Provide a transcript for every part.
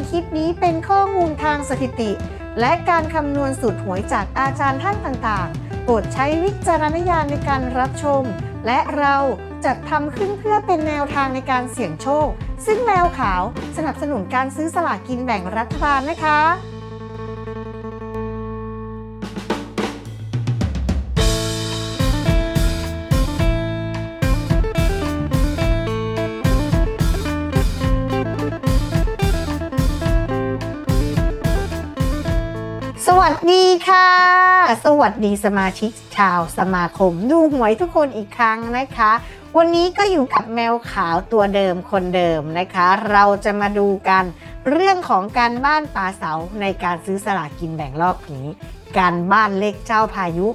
คลิปนี้เป็นข้อมูลทางสถิติ และการคำนวณสูตรหวยจากอาจารย์ท่านต่างๆโปรดใช้วิจารณญาณในการรับชมและเราจัดทำขึ้นเพื่อเป็นแนวทางในการเสี่ยงโชคซึ่งแมวขาวสนับสนุนการซื้อสลากกินแบ่งรัฐบาลนะคะสวัสดีค่ะสวัสดีสมาชิกชาวสมาคมดูหวยทุกคนอีกครั้งนะคะวันนี้ก็อยู่กับแมวขาวตัวเดิมคนเดิมนะคะเราจะมาดูกันเรื่องของการบ้านป่าเสาในการซื้อสลากกินแบ่งรอบนี้การบ้านเลขเจ้าพายุ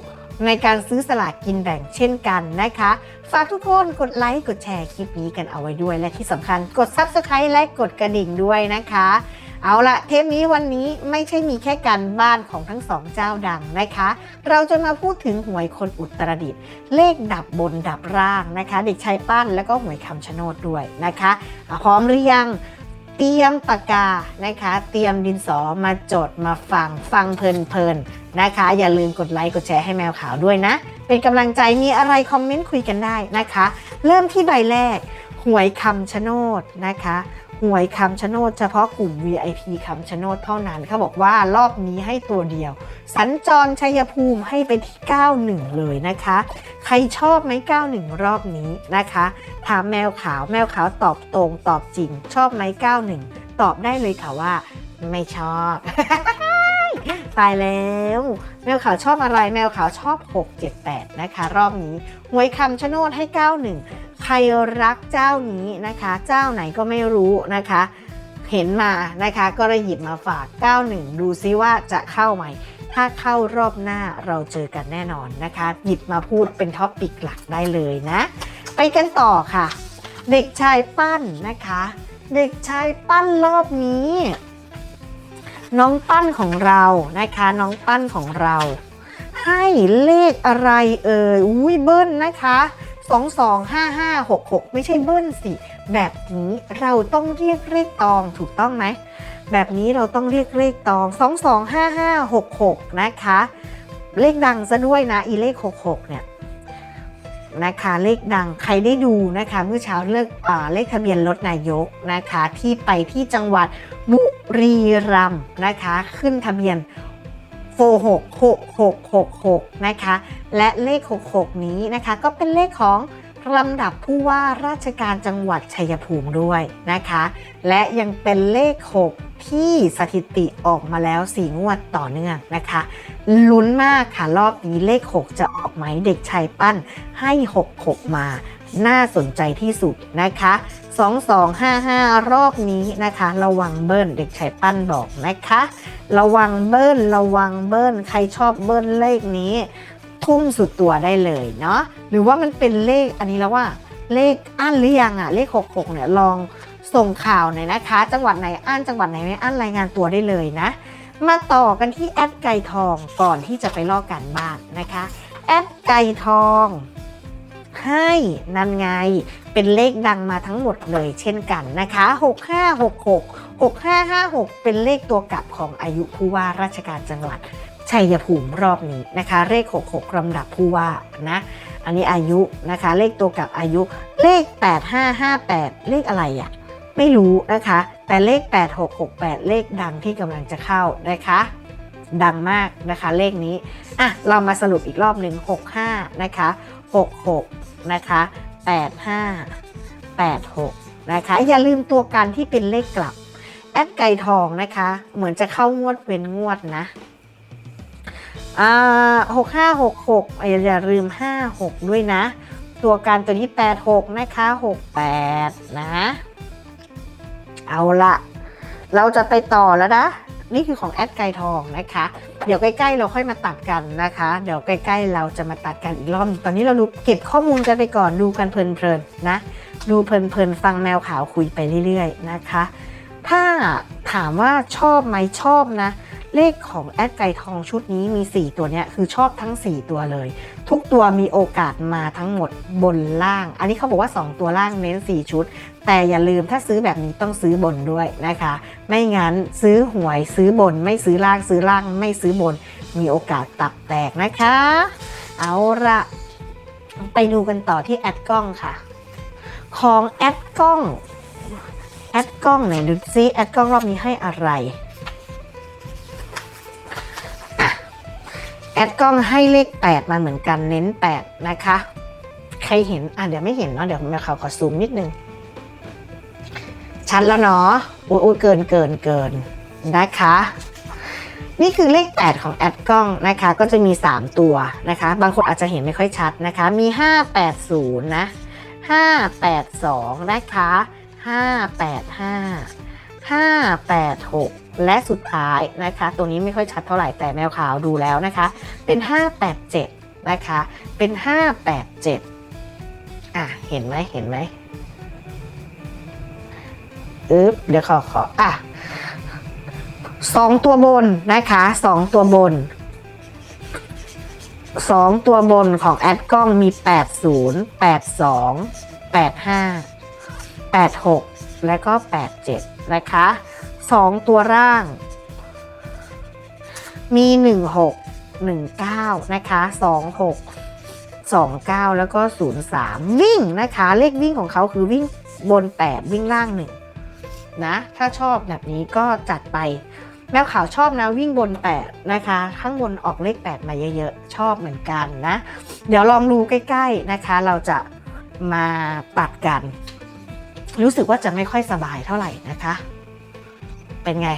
ในการซื้อสลากกินแบ่งเช่นกันนะคะฝากทุกคนกดไลค์กดแชร์คลิปนี้กันเอาไว้ด้วยและที่สำคัญกด Subscribe และกดกระดิ่งด้วยนะคะเอาละเทปนี้วันนี้ไม่ใช่มีแค่การบ้านของทั้งสองเจ้าดังนะคะเราจะมาพูดถึงหวยคนอุตรดิตถ์เลขดับบนดับล่างนะคะเด็กชายปั้นแล้วก็หวยคำชะโนดด้วยนะคะพร้อมหรือยังเตรียมปากกานะคะเตรียมดินสอมาจดมาฟังเพลินๆนะคะอย่าลืมกดไลค์กดแชร์ให้แมวขาวด้วยนะเป็นกำลังใจมีอะไรคอมเมนต์คุยกันได้นะคะเริ่มที่ใบแรกหวยคำชะโนดนะคะหวยคำชะโนดเฉพาะกลุ่ม VIP คำชะโนดเท่านั้นเขาบอกว่ารอบนี้ให้ตัวเดียวสัญจรชัยภูมิให้ไปที่91เลยนะคะใครชอบไหม91รอบนี้นะคะถามแมวขาวตอบตรงตอบจริงชอบไหม91ตอบได้เลยค่ะว่าไม่ชอบ ตายแล้วแมวขาวชอบอะไรแมวขาวชอบ678นะคะรอบนี้หวยคำชะโนดให้91ใครรักเจ้านี้นะคะเจ้าไหนก็ไม่รู้นะคะเห็นมานะคะก็เลยหยิบมาฝาก91ดูซิว่าจะเข้าไหมถ้าเข้ารอบหน้าเราเจอกันแน่นอนนะคะหยิบมาพูดเป็นท็อปปิกหลักได้เลยนะไปกันต่อค่ะเด็กชายปั้นนะคะเด็กชายปั้นรอบนี้น้องปั้นของเรานะคะน้องปั้นของเราให้เลขอะไรอุ้ยเบิ้ลนะคะ225566ไม่ใช่เบิ้ลสิแบบนี้เราต้องเรียกเลขตองถูกต้องไหมแบบนี้เราต้องเรียกเลขตอง225566นะคะเลขดังซะด้วยนะอีเลข66เนี่ยนะคะเลขดังใครได้ดูนะคะเมื่อเช้าเลขทะเบียนรถนายกนะคะที่ไปที่จังหวัดบุรีรัมย์นะคะขึ้นทะเบียน466666นะคะและเลข66นี้นะคะก็เป็นเลขของลำดับผู้ว่าราชการจังหวัดชัยภูมิด้วยนะคะและยังเป็นเลข6ที่สถิติออกมาแล้ว4งวดต่อเนื่องนะคะลุ้นมากค่ะรอบนี้เลข6จะออกไหมเด็กชายปั้นให้66มาน่าสนใจที่สุดนะคะ2255รอบนี้นะคะระวังเบิ้ลเด็กชายปั้นบอกนะคะระวังเบิ้ลใครชอบเบิ้ลเลขนี้ทุ่มสุดตัวได้เลยเนาะหรือว่ามันเป็นเลขอันนี้แล้วว่าเลขอั้นหรือยังเลข66เนี่ยลองส่งข่าวหน่อยนะคะจังหวัดไหนอั้นจังหวัดไหนไม่อั้นรายงานตัวได้เลยนะมาต่อกันที่แอดไก่ทองก่อนที่จะไปลอกกันบ้านนะคะแอดไก่ทองให้นั่นไงเป็นเลขดังมาทั้งหมดเลยเช่นกันนะคะ6566 6556เป็นเลขตัวกลับของอายุผู้ว่าราชการจังหวัดชัยภูมิรอบนี้นะคะเลข66ลำดับผู้ว่านะอันนี้อายุนะคะเลขตัวกลับอายุเลข8558เลขอะไรอ่ะไม่รู้นะคะแต่เลข8668เลขดังที่กำลังจะเข้านะคะดังมากนะคะเลขนี้อ่ะเรามาสรุปอีกรอบหนึ่ง65นะคะ66นะคะ8586นะคะอย่าลืมตัวกันที่เป็นเลขกลับแอดไก่ทองนะคะเหมือนจะเข้างวดเว้นงวดนะ6566อย่าลืม56ด้วยนะตัวการตัวนี้86นะคะ68นะเอาละเราจะไปต่อแล้วนะนี่คือของแอดไก่ทองนะคะเดี๋ยวใกล้ๆเราค่อยมาตัดกันนะคะเดี๋ยวใกล้ๆเราจะมาตัดกันอีกรอบตอนนี้เราดูเก็บข้อมูลกันไปก่อนดูกันเพลินๆนะดูเพลินๆฟังแมวขาวคุยไปเรื่อยๆนะคะถ้าถามว่าชอบไหมชอบนะเลขของแอดไก่ทองชุดนี้มี4ตัวเนี้ยคือชอบทั้ง4ตัวเลย ทุกตัวมีโอกาสมาทั้งหมดบนล่างอันนี้เขาบอกว่า2ตัวล่างเน้น4ชุดแต่อย่าลืมถ้าซื้อแบบนี้ต้องซื้อบนด้วยนะคะไม่งั้นซื้อหวยซื้อบนไม่ซื้อล่างซื้อล่างไม่ซื้อบนมีโอกาสตับแตกนะคะเอาละไปดูกันต่อที่แอดกล้องค่ะของแอดกล้องไหนดูซิแอดกล้องรอบนี้ให้อะไรแอดกล้องให้เลข8มาเหมือนกันเน้น8นะคะใครเห็นเดี๋ยวไม่เห็นเนาะเดี๋ยวแม่ขอซูมนิดนึงชัดแล้วเนาะโอ้ยเกินนะคะนี่คือเลข8ของแอดกล้องนะคะก็จะมี3ตัวนะคะบางคนอาจจะเห็นไม่ค่อยชัดนะคะมี580นะ582นะคะ585 586และสุดท้ายนะคะตัวนี้ไม่ค่อยชัดเท่าไหร่แต่แมวขาวดูแล้วนะคะเป็น587นะคะเป็น587เห็นไหมเดี๋ยวขอ2ตัวบนนะคะ2ตัวบนของแอดกล้องมี80 82 85 86และก็87นะคะ2ตัวร่างมี16 19นะคะ26 29แล้วก็03วิ่งนะคะเลขวิ่งของเขาคือวิ่งบน8วิ่งล่าง1นะถ้าชอบแบบนี้ก็จัดไปแมวขาวชอบนะวิ่งบน8นะคะข้างบนออกเลข8มาเยอะๆชอบเหมือนกันนะเดี๋ยวลองดูใกล้ๆนะคะเราจะมาตัดกันรู้สึกว่าจะไม่ค่อยสบายเท่าไหร่นะคะเป็นไง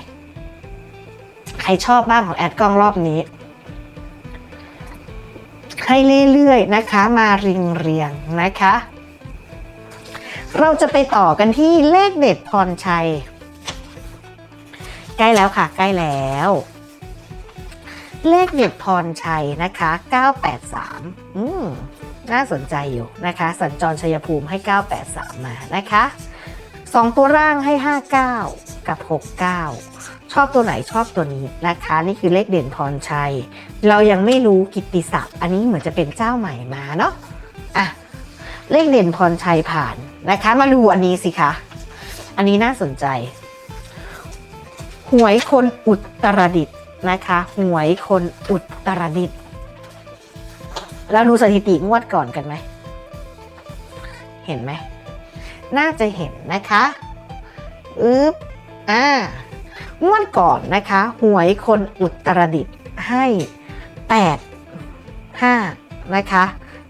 ใครชอบบ้างของแอดกล้องรอบนี้ให้เรื่อยๆนะคะมาเรียงนะคะเราจะไปต่อกันที่เลขเด็ดพรชัยใกล้แล้วค่ะใกล้แล้วเลขเด็ดพรชัยนะคะ983น่าสนใจอยู่นะคะสัญจรชัยภูมิให้983มานะคะ2ตัวร่างให้59กับ69ชอบตัวไหนชอบตัวนี้นะคะนี่คือเลขเด่นพรชัยเรายังไม่รู้กิตติศัพท์อันนี้เหมือนจะเป็นเจ้าใหม่มาเนาะเลขเด่นพรชัยผ่านนะคะมาดูอันนี้สิคะอันนี้น่าสนใจหวยคนอุตรดิตถ์นะคะหวยคนอุตรดิตถ์แล้วดูสถิติงวดก่อนกันไหมเห็นไหมน่าจะเห็นนะคะงวดก่อนนะคะหวยคนอุตรดิตถ์ให้85นะคะ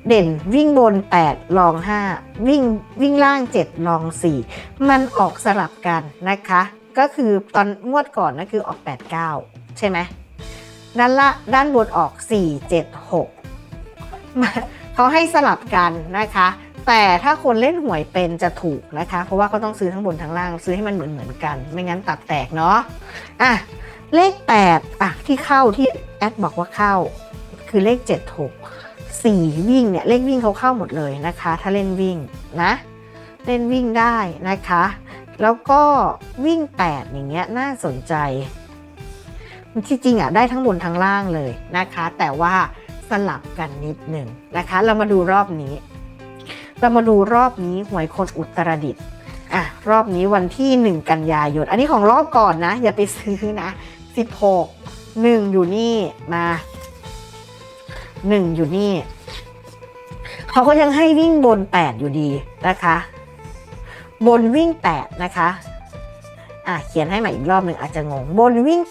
เด่นวิ่งบน8รอง5วิ่งล่าง7รอง4มันออกสลับกันนะคะก็คือตอนงวดก่อนนะคือออก89ใช่ไหมด้านบนออก4 7 6เขาให้สลับกันนะคะแต่ถ้าคนเล่นหวยเป็นจะถูกนะคะเพราะว่าเขาต้องซื้อทั้งบนทั้งล่างซื้อให้มันเหมือนกันไม่งั้นตับแตกเนาะเลข8ที่เข้าที่แอดบอกว่าเข้าคือเลข76 4วิ่งเนี่ยเลขวิ่งเขาเข้าหมดเลยนะคะถ้าเล่นวิ่งนะเล่นวิ่งได้นะคะแล้วก็วิ่ง8อย่างเงี้ยน่าสนใจที่จริงได้ทั้งบนทั้งล่างเลยนะคะแต่ว่าสลับกันนิดหนึ่งนะคะเรามาดูรอบนี้หวยคนอุตรดิตถ์รอบนี้วันที่1กันยายนอันนี้ของรอบก่อนนะอย่าไปซื้อนะ16 1อยู่นี่มา1อยู่นี่เขาก็ยังให้วิ่งบน8อยู่ดีนะคะบนวิ่ง8นะคะเขียนให้ใหม่อีกรอบหนึ่งอาจจะงงบนวิ่ง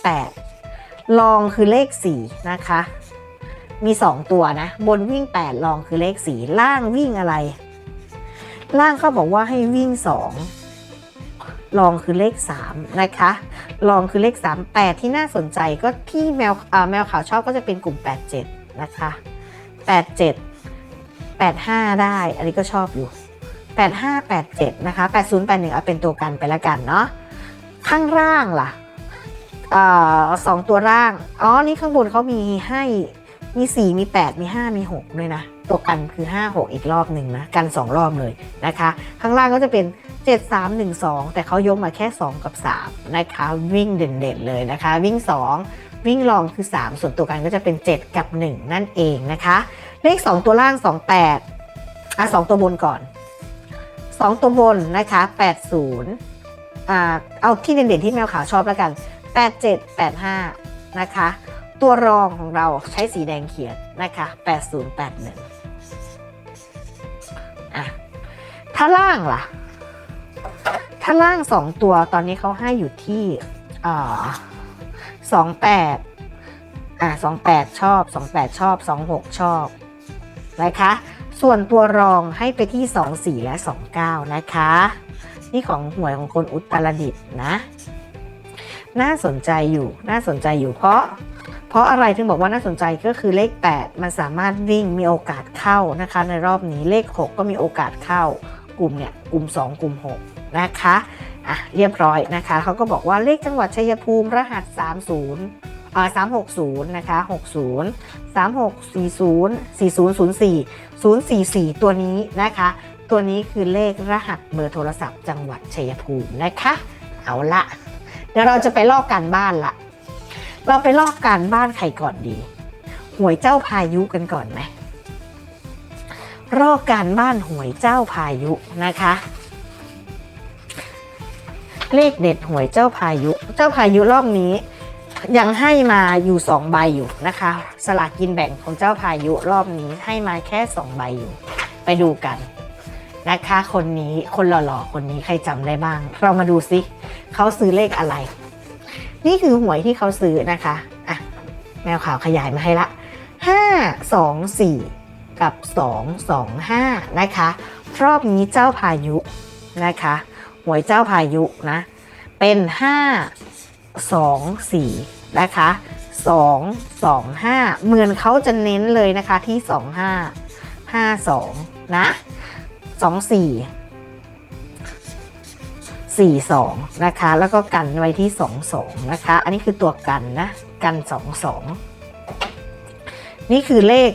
8ลองคือเลข4นะคะมี2ตัวนะบนวิ่ง8ลองคือเลข4ล่างวิ่งอะไรล่างเขาบอกว่าให้วิ่ง2ลองคือเลข3นะคะลองคือเลข3 8ที่น่าสนใจก็ที่แมวขาวชอบก็จะเป็นกลุ่ม87นะคะ87 85ได้อันนี้ก็ชอบอยู่85 87นะคะ80 81เอาเป็นตัวกันไปแล้วกันเนาะข้างล่างล่ะ2ตัวล่างนี่ข้างบนเขามีให้มี4มี8มี5มี6ด้วยนะตัวกันคือ5 6อีกรอบหนึ่งนะกัน2รอบเลยนะคะข้างล่างก็จะเป็น7 3 1 2แต่เขายกมาแค่2กับ3นะคะวิ่งเด่นๆเลยนะคะวิ่ง2 วิ่งรองคือ3ส่วนตัวกันก็จะเป็น7กับ1นั่นเองนะคะเลข2ตัวล่าง282ตัวบนก่อน2ตัวบนนะคะ80เอาที่เด่นๆที่แมวขาวชอบแล้วกัน87 85นะคะตัวรองของเราใช้สีแดงเขียนนะคะ8081ถ้าล่างล่ะถ้าล่าง2ตัวตอนนี้เขาให้อยู่ที่28ชอบ28ชอบ26ชอบนะคะส่วนตัวรองให้ไปที่24และ29นะคะนี่ของหวยของคนอุตรดิตถ์นะน่าสนใจอยู่เพราะอะไรถึงบอกว่าน่าสนใจก็คือเลข8มันสามารถวิ่งมีโอกาสเข้านะคะในรอบนี้เลข6ก็มีโอกาสเข้ากลุ่ม2กลุ่ม6นะคะเรียบร้อยนะคะเขาก็บอกว่าเลขจังหวัดชัยภูมิรหัส360นะคะ60 3640 4004 044ตัวนี้นะคะตัวนี้คือเลขรหัสเบอร์โทรศัพท์จังหวัดชัยภูมินะคะเอาละเดี๋ยวเราจะไปลอกการบ้านละเราไปลอกการบ้านใครก่อนดีหวยเจ้าพายุกันก่อนไหมลอกการบ้านหวยเจ้าพายุนะคะเลขเด็ดหวยเจ้าพายุรอบนี้ยังให้มาอยู่2ใบอยู่นะคะสลากกินแบ่งของเจ้าพายุรอบนี้ให้มาแค่2ใบอยู่ไปดูกันนะคะคนนี้คนหล่อๆคนนี้ใครจำได้บ้างเรามาดูซิเขาซื้อเลขอะไรนี่คือหวยที่เขาซื้อนะคะแมวขาวขยายมาให้ละ524กับ225นะคะรอบนี้เจ้าพายุนะคะหวยเจ้าพายุนะเป็น524นะคะ225เหมือนเขาจะเน้นเลยนะคะที่2552นะ2442นะคะแล้วก็กันไว้ที่22นะคะอันนี้คือตัวกันนะกัน22นี่คือเลข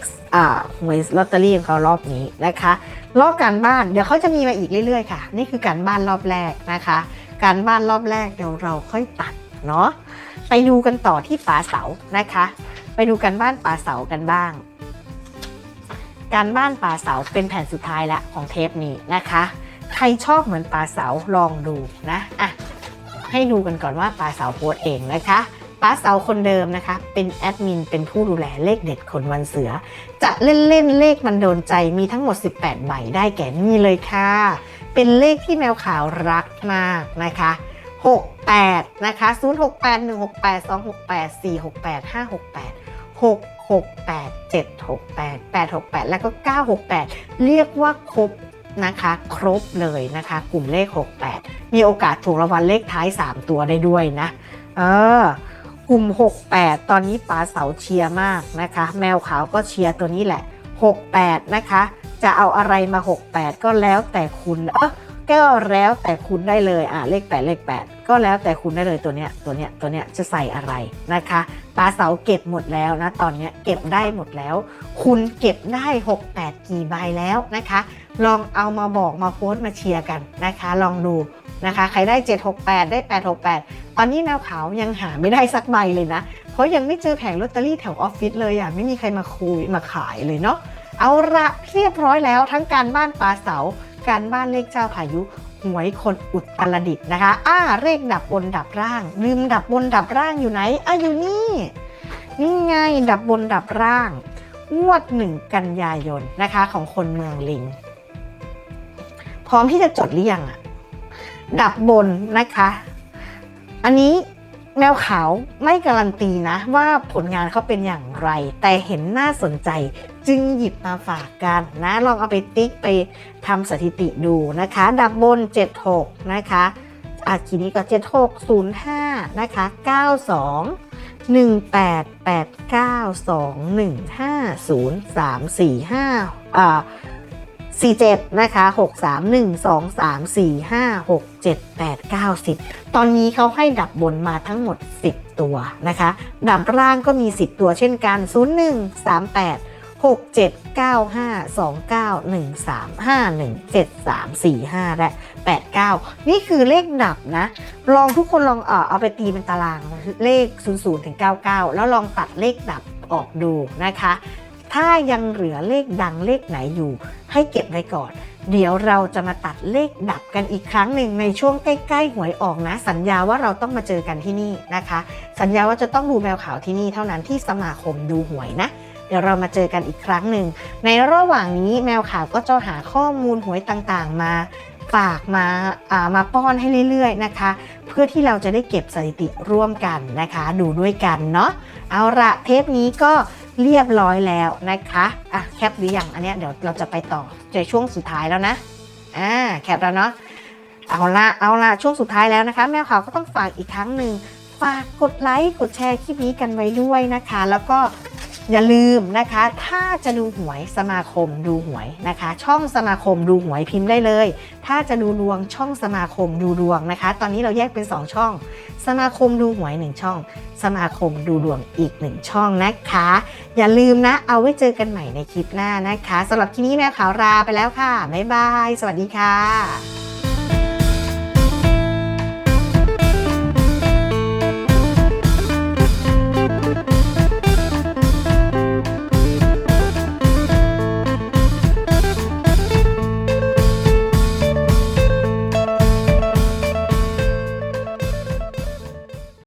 หวยลอตเตอรี่ของเขารอบนี้นะคะลอกการบ้านเดี๋ยวเขาจะมีมาอีกเรื่อยๆค่ะนี่คือการบ้านรอบแรกนะคะการบ้านรอบแรกเดี๋ยวเราค่อยตัดเนาะไปดูกันต่อที่ป๋าเสานะคะไปดูการบ้านป๋าเสากันบ้างการบ้านป๋าเสาเป็นแผ่นสุดท้ายละของเทปนี้นะคะใครชอบเหมือนป๋าเสาลองดูนะให้ดูกันก่อนว่าป๋าเสาโพสเองนะคะป๋าเสาคนเดิมนะคะเป็นแอดมินเป็นผู้ดูแลเลขเด็ดคนวันเสือจะเล่นเลขมันโดนใจมีทั้งหมด18ใบได้แก่นี่เลยค่ะเป็นเลขที่แมวขาวรักมากนะคะ68นะคะ068 168 268 468 568 668 768 868แล้วก็968เรียกว่าครบนะคะครบเลยนะคะกลุ่มเลข68มีโอกาสถูกรางวัลเลขท้าย3ตัวได้ด้วยนะกลุ่ม68ตอนนี้ป๋าเสาเชียร์มากนะคะแมวขาวก็เชียร์ตัวนี้แหละ68นะคะจะเอาอะไรมา68ก็แล้วแต่คุณก็แล้วแต่คุณได้เลยเลข8ก็แล้วแต่คุณได้เลยตัวเนี้ยจะใส่อะไรนะคะป๋าเสาเก็บหมดแล้วนะตอนนี้เก็บได้หมดแล้วคุณเก็บได้68กี่ใบแล้วนะคะลองเอามาบอกมาโพสต์มาเชียร์กันนะคะลองดูนะคะใครได้768ได้868ตอนนี้แมวขาวยังหาไม่ได้สักใบเลยนะเพราะยังไม่เจอแผงลอตเตอรี่แถวออฟฟิศเลยไม่มีใครมาคุยมาขายเลยเนาะเอาละเรียบร้อยแล้วทั้งการบ้านป๋าเสาการบ้านเลขเจ้าพายุหวยคนอุตรดิตถ์นะคะเลขดับบนดับล่างลืมดับบนดับล่างอยู่ไหนอยู่นี่ไงดับบนดับล่างงวด1 กันยายนนะคะของคนเมืองลิงพร้อมที่จะจดหรือยังดับบนนะคะอันนี้แมวขาวไม่การันตีนะว่าผลงานเขาเป็นอย่างไรแต่เห็นน่าสนใจจึงหยิบมาฝากกันนะลองเอาไปติ๊กไปทำสถิติดูนะคะดับบน76นะคะทีนี้ก็7605นะคะ92 18892150344547นะคะ6312345678910ตอนนี้เขาให้ดับบนมาทั้งหมด10ตัวนะคะดับล่างก็มี10ตัวเช่นกัน0138 67952913517345และ89นี่คือเลขดับนะลองทุกคนลองเอาไปตีเป็นตารางเลข00ถึง99แล้วลองตัดเลขดับออกดูนะคะถ้ายังเหลือเลขดังเลขไหนอยู่ให้เก็บไว้ก่อนเดี๋ยวเราจะมาตัดเลขดับกันอีกครั้งหนึ่งในช่วงใกล้ๆหวยออกนะสัญญาว่าเราต้องมาเจอกันที่นี่นะคะสัญญาว่าจะต้องดูแมวขาวที่นี่เท่านั้นที่สมาคมดูหวยนะเดี๋ยวเรามาเจอกันอีกครั้งหนึ่งในระหว่างนี้แมวขาวก็จะหาข้อมูลหวยต่างๆมาฝากมาป้อนให้เรื่อยๆนะคะเพื่อที่เราจะได้เก็บสถิติร่วมกันนะคะดูด้วยกันเนาะเอาละเทปนี้ก็เรียบร้อยแล้วนะคะแคปหรือยังอันเนี้ยเดี๋ยวเราจะไปต่อในช่วงสุดท้ายแล้วนะแคปแล้วเนาะเอาละช่วงสุดท้ายแล้วนะคะแม่ขาวก็ต้องฝากอีกครั้งหนึ่งฝากกดไลค์กดแชร์คลิปนี้กันไว้ด้วยนะคะแล้วก็อย่าลืมนะคะถ้าจะดูหวยสมาคมดูหวยนะคะช่องสมาคมดูหวยพิมพ์ได้เลยถ้าจะดูดวงช่องสมาคมดูดวงนะคะตอนนี้เราแยกเป็น2ช่องสมาคมดูหวย1ช่องสมาคมดูดวงอีก1ช่องนะคะอย่าลืมนะเอาไว้เจอกันใหม่ในคลิปหน้านะคะสำหรับคลิปนี้แมวขาวลาไปแล้วค่ะบ๊ายบายสวัสดีค่ะ